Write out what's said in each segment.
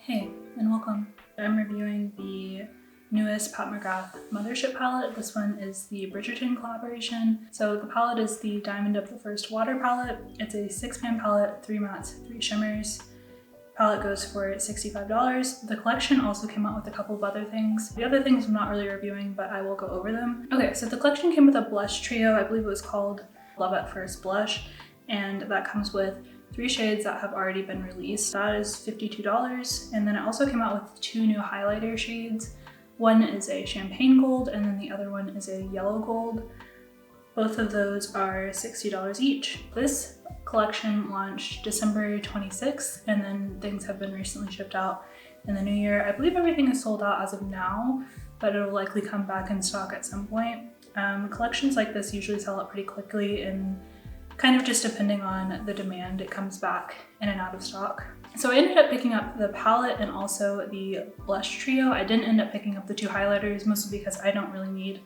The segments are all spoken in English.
Hey, and welcome. I'm reviewing the newest Pat McGrath Mothership palette. This one is the Bridgerton collaboration. So the palette is the Diamond of the First Water palette. It's a 6-pan palette, 3 mattes, 3 shimmers. Palette goes for $65. The collection also came out with a couple of other things. The other things I'm not really reviewing, but I will go over them. Okay, so the collection came with a blush trio. I believe it was called Love at First Blush, and that comes with 3 shades that have already been released. That is $52. And then it also came out with 2 new highlighter shades. One is a champagne gold, and then the other one is a yellow gold. Both of those are $60 each. This collection launched December 26th, and then things have been recently shipped out in the new year. I believe everything is sold out as of now, but it'll likely come back in stock at some point. Collections like this usually sell out pretty quickly, and kind of just depending on the demand, it comes back in and out of stock. So I ended up picking up the palette and also the blush trio. I didn't end up picking up the 2 highlighters, mostly because I don't really need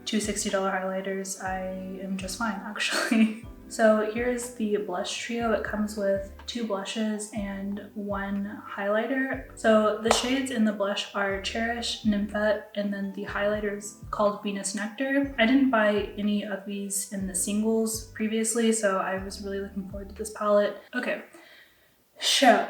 2 $60 highlighters. I am just fine, actually. So here's the blush trio. It comes with 2 blushes and 1 highlighter. So the shades in the blush are Cherish, Nymphet, and then the highlighter is called Venus Nectar. I didn't buy any of these in the singles previously, so I was really looking forward to this palette. Okay, so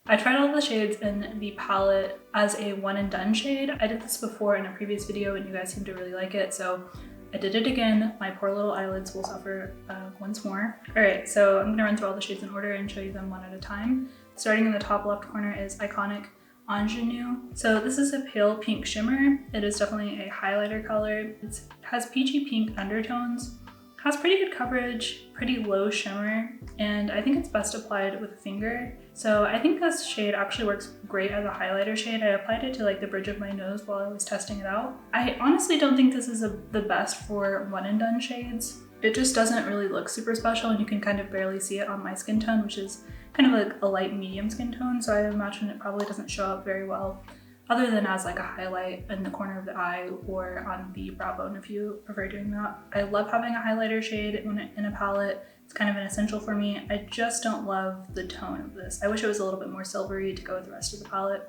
I tried all the shades in the palette as a one and done shade. I did this before in a previous video and you guys seem to really like it, so I did it again. My poor little eyelids will suffer once more. All right, so I'm gonna run through all the shades in order and show you them one at a time. Starting in the top left corner is Iconic Ingenue. So this is a pale pink shimmer. It is definitely a highlighter color. It has peachy pink undertones, has pretty good coverage, pretty low shimmer, and I think it's best applied with a finger. So I think this shade actually works great as a highlighter shade. I applied it to like the bridge of my nose while I was testing it out. I honestly don't think this is the best for one and done shades. It just doesn't really look super special, and you can kind of barely see it on my skin tone, which is kind of like a light medium skin tone. So I imagine it probably doesn't show up very well other than as like a highlight in the corner of the eye or on the brow bone if you prefer doing that. I love having a highlighter shade in a palette. It's kind of an essential for me. I just don't love the tone of this. I wish it was a little bit more silvery to go with the rest of the palette.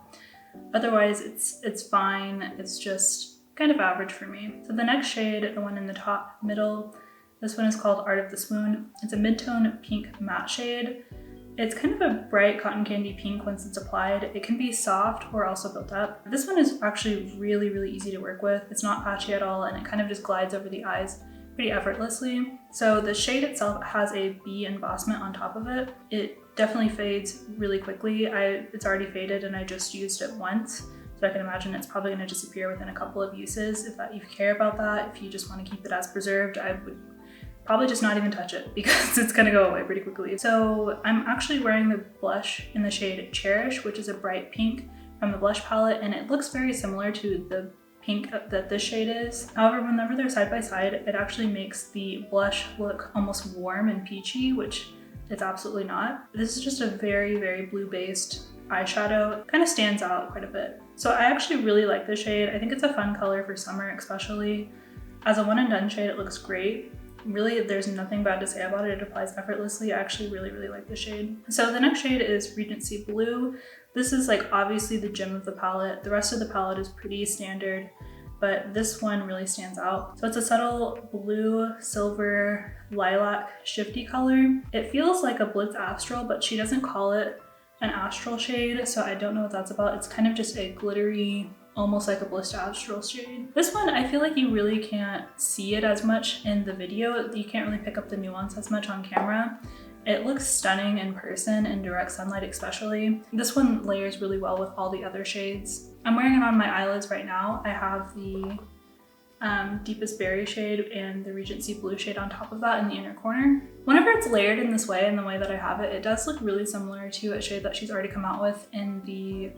Otherwise, it's fine. It's just kind of average for me. So the next shade, the one in the top middle, this one is called Art of the Swoon. It's a mid-tone pink matte shade. It's kind of a bright cotton candy pink once it's applied. It can be soft or also built up. This one is actually really, really easy to work with. It's not patchy at all, and it kind of just glides over the eyes pretty effortlessly. So the shade itself has a bee embossment on top of it. It definitely fades really quickly. It's already faded and I just used it once. So I can imagine it's probably gonna disappear within a couple of uses. If you care about that, if you just wanna keep it as preserved, I would probably just not even touch it because it's gonna go away pretty quickly. So I'm actually wearing the blush in the shade Cherish, which is a bright pink from the blush palette, and it looks very similar to the pink that this shade is. However, whenever they're side by side, it actually makes the blush look almost warm and peachy, which it's absolutely not. This is just a very, very blue-based eyeshadow. It kind of stands out quite a bit. So I actually really like this shade. I think it's a fun color for summer, especially. As a one and done shade, it looks great. Really, there's nothing bad to say about it. It applies effortlessly. I actually really, really like the shade. So the next shade is Regency Blue. This is like obviously the gem of the palette. The rest of the palette is pretty standard, but this one really stands out. So it's a subtle blue, silver, lilac, shifty color. It feels like a Blitz Astral, but she doesn't call it an astral shade, so I don't know what that's about. It's kind of just a glittery, almost like a Blitz Astral shade. This one, I feel like you really can't see it as much in the video. You can't really pick up the nuance as much on camera. It looks stunning in person, in direct sunlight especially. This one layers really well with all the other shades. I'm wearing it on my eyelids right now. I have the Deepest Berry shade and the Regency Blue shade on top of that in the inner corner. Whenever it's layered in this way, in the way that I have it, it does look really similar to a shade that she's already come out with in the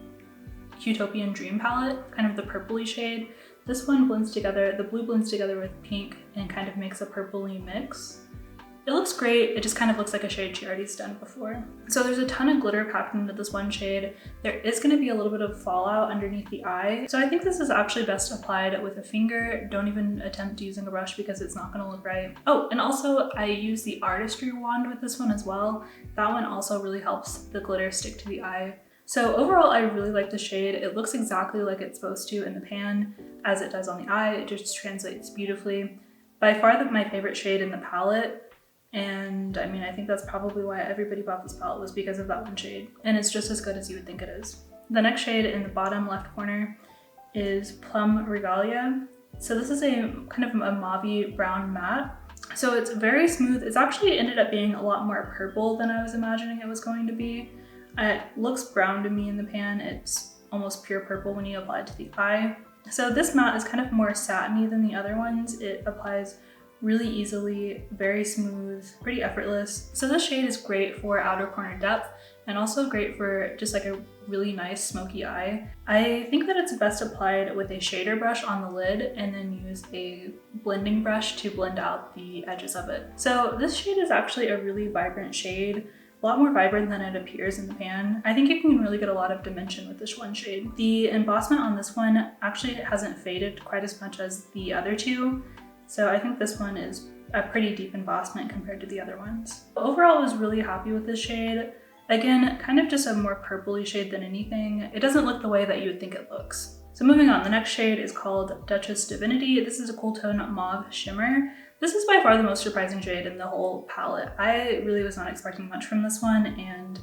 Utopian Dream palette, kind of the purpley shade. This one blends together, the blue blends together with pink and kind of makes a purpley mix. It looks great, it just kind of looks like a shade she already's done before. So there's a ton of glitter packed into this one shade. There is going to be a little bit of fallout underneath the eye. So I think this is actually best applied with a finger. Don't even attempt using a brush because it's not going to look right. Oh, and also I use the artistry wand with this one as well. That one also really helps the glitter stick to the eye So overall, I really like the shade. It looks exactly like it's supposed to in the pan, as it does on the eye. It just translates beautifully. By far my favorite shade in the palette. And I mean, I think that's probably why everybody bought this palette, was because of that one shade. And it's just as good as you would think it is. The next shade in the bottom left corner is Plum Regalia. So this is a kind of a mauve brown matte. So it's very smooth. It's actually ended up being a lot more purple than I was imagining it was going to be. It looks brown to me in the pan. It's almost pure purple when you apply it to the eye. So this matte is kind of more satiny than the other ones. It applies really easily, very smooth, pretty effortless. So this shade is great for outer corner depth and also great for just like a really nice smoky eye. I think that it's best applied with a shader brush on the lid and then use a blending brush to blend out the edges of it. So this shade is actually a really vibrant shade. A lot more vibrant than it appears in the pan. I think you can really get a lot of dimension with this one shade. The embossment on this one actually hasn't faded quite as much as the other two. So I think this one is a pretty deep embossment compared to the other ones. Overall, I was really happy with this shade. Again, kind of just a more purpley shade than anything. It doesn't look the way that you would think it looks. So moving on, the next shade is called Duchess Divinity. This is a cool tone mauve shimmer. This is by far the most surprising shade in the whole palette. I really was not expecting much from this one, and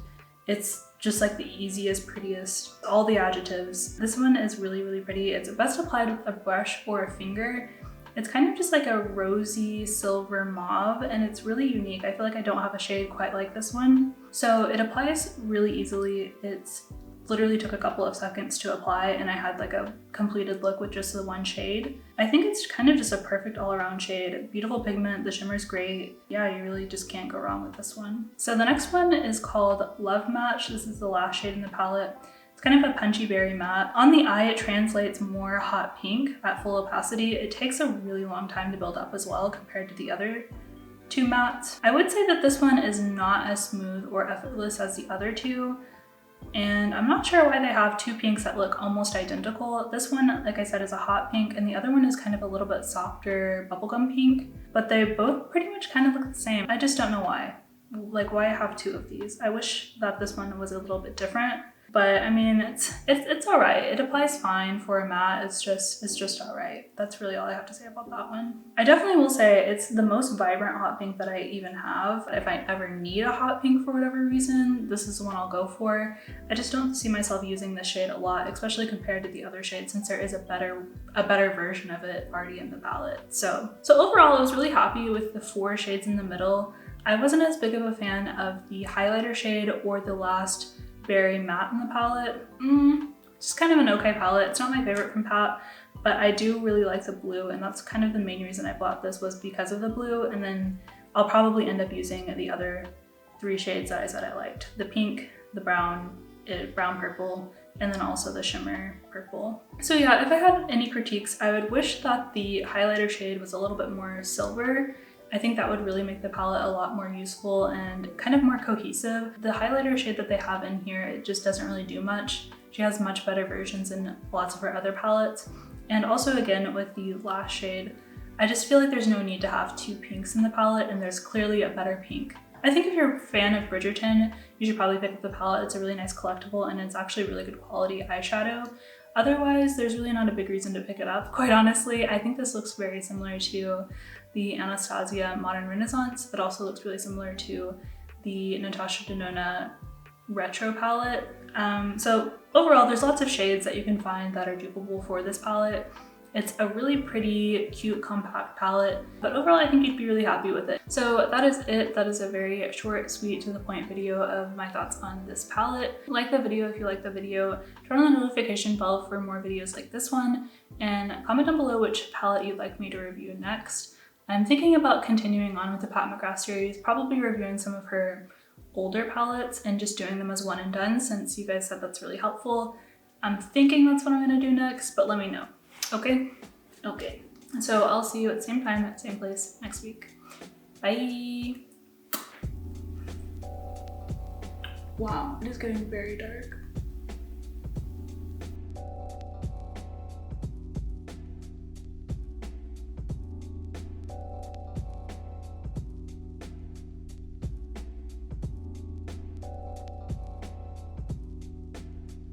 it's just like the easiest, prettiest, all the adjectives. This one is really, really pretty. It's best applied with a brush or a finger. It's kind of just like a rosy silver mauve, and it's really unique. I feel like I don't have a shade quite like this one. So it applies really easily. It's literally took a couple of seconds to apply, and I had like a completed look with just the one shade. I think it's kind of just a perfect all-around shade. Beautiful pigment, the shimmer's great. Yeah, you really just can't go wrong with this one. So the next one is called Love Match. This is the last shade in the palette. It's kind of a punchy berry matte. On the eye, it translates more hot pink at full opacity. It takes a really long time to build up as well compared to the other two mattes. I would say that this one is not as smooth or effortless as the other two. And I'm not sure why they have two pinks that look almost identical. This one, like I said, is a hot pink, and the other one is kind of a little bit softer bubblegum pink, but they both pretty much kind of look the same. I just don't know why. Like, why I have two of these. I wish that this one was a little bit different, but I mean, it's all right. It applies fine for a matte. It's just all right. That's really all I have to say about that one. I definitely will say it's the most vibrant hot pink that I even have. If I ever need a hot pink for whatever reason, this is the one I'll go for. I just don't see myself using this shade a lot, especially compared to the other shades, since there is a better version of it already in the palette. So overall, I was really happy with the 4 shades in the middle. I wasn't as big of a fan of the highlighter shade or the last berry matte in the palette. Just kind of an okay palette. It's not my favorite from Pat, but I do really like the blue, and that's kind of the main reason I bought this, was because of the blue. And then I'll probably end up using the other 3 shades that I said I liked. The pink, the brown purple, and then also the shimmer purple. So yeah, if I had any critiques, I would wish that the highlighter shade was a little bit more silver. I think that would really make the palette a lot more useful and kind of more cohesive. The highlighter shade that they have in here, it just doesn't really do much. She has much better versions in lots of her other palettes. And also, again, with the last shade, I just feel like there's no need to have 2 pinks in the palette, and there's clearly a better pink. I think if you're a fan of Bridgerton, you should probably pick up the palette. It's a really nice collectible, and it's actually really good quality eyeshadow. Otherwise, there's really not a big reason to pick it up, quite honestly. I think this looks very similar to the Anastasia Modern Renaissance. It also looks really similar to the Natasha Denona Retro palette. So overall, there's lots of shades that you can find that are dupable for this palette. It's a really pretty, cute, compact palette, but overall I think you'd be really happy with it. So that is it. That is a very short, sweet, to the point video of my thoughts on this palette. Like the video if you like the video, turn on the notification bell for more videos like this one, and comment down below which palette you'd like me to review next. I'm thinking about continuing on with the Pat McGrath series, probably reviewing some of her older palettes and just doing them as one and done, since you guys said that's really helpful. I'm thinking that's what I'm gonna do next, but let me know. Okay? Okay. So I'll see you at the same time, at the same place next week. Bye! Wow, it is getting very dark.